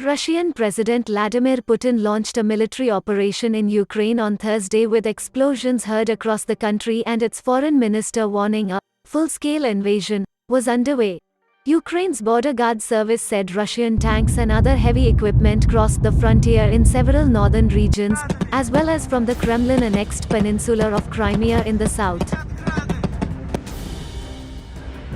Russian President Vladimir Putin launched a military operation in Ukraine on Thursday with explosions heard across the country and its foreign minister warning a full-scale invasion was underway. Ukraine's border guard service said Russian tanks and other heavy equipment crossed the frontier in several northern regions, as well as from the Kremlin-annexed peninsula of Crimea in the south.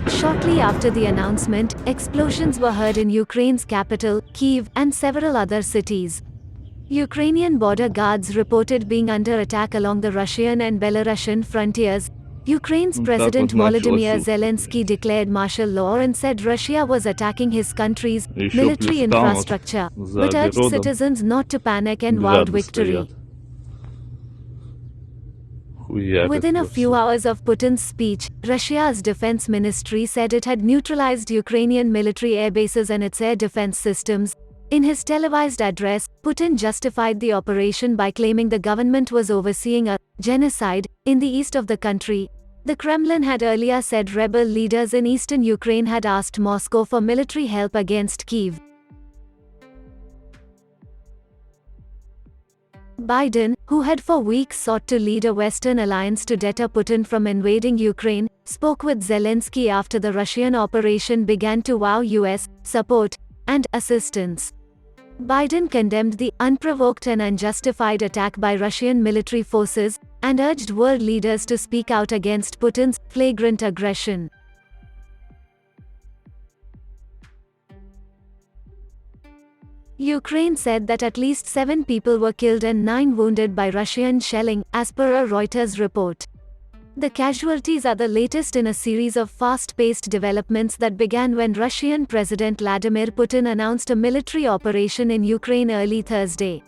Shortly after the announcement, explosions were heard in Ukraine's capital, Kyiv, and several other cities. Ukrainian border guards reported being under attack along the Russian and Belarusian frontiers. Ukraine's President Volodymyr Zelensky declared martial law and said Russia was attacking his country's military infrastructure, but urged citizens not to panic and vowed victory. Within a few hours of Putin's speech, Russia's defense ministry said it had neutralized Ukrainian military air bases and its air defense systems. In his televised address, Putin justified the operation by claiming the government was overseeing a genocide in the east of the country. The Kremlin had earlier said rebel leaders in eastern Ukraine had asked Moscow for military help against Kyiv. Biden, who had for weeks sought to lead a Western alliance to deter Putin from invading Ukraine, spoke with Zelensky after the Russian operation began to vow US support and assistance. Biden condemned the unprovoked and unjustified attack by Russian military forces and urged world leaders to speak out against Putin's flagrant aggression. Ukraine said that at least 7 people were killed and 9 wounded by Russian shelling, as per a Reuters report. The casualties are the latest in a series of fast-paced developments that began when Russian President Vladimir Putin announced a military operation in Ukraine early Thursday.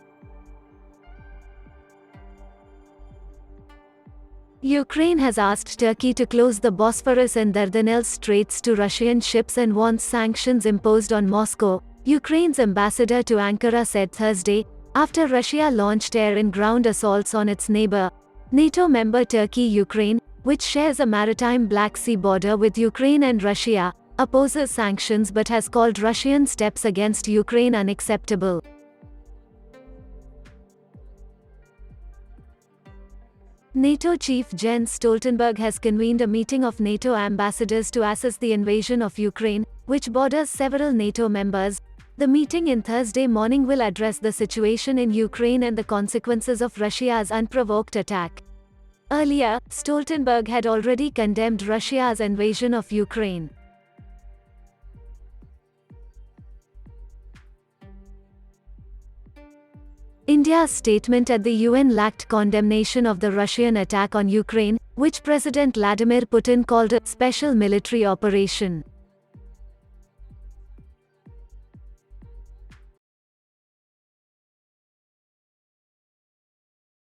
Ukraine has asked Turkey to close the Bosphorus and Dardanelles Straits to Russian ships and wants sanctions imposed on Moscow, Ukraine's ambassador to Ankara said Thursday, after Russia launched air and ground assaults on its neighbor, NATO member Turkey. Ukraine, which shares a maritime Black Sea border with Ukraine and Russia, opposes sanctions but has called Russian steps against Ukraine unacceptable. NATO chief Jens Stoltenberg has convened a meeting of NATO ambassadors to assess the invasion of Ukraine, which borders several NATO members. The meeting in Thursday morning will address the situation in Ukraine and the consequences of Russia's unprovoked attack. Earlier, Stoltenberg had already condemned Russia's invasion of Ukraine. India's statement at the UN lacked condemnation of the Russian attack on Ukraine, which President Vladimir Putin called a special military operation.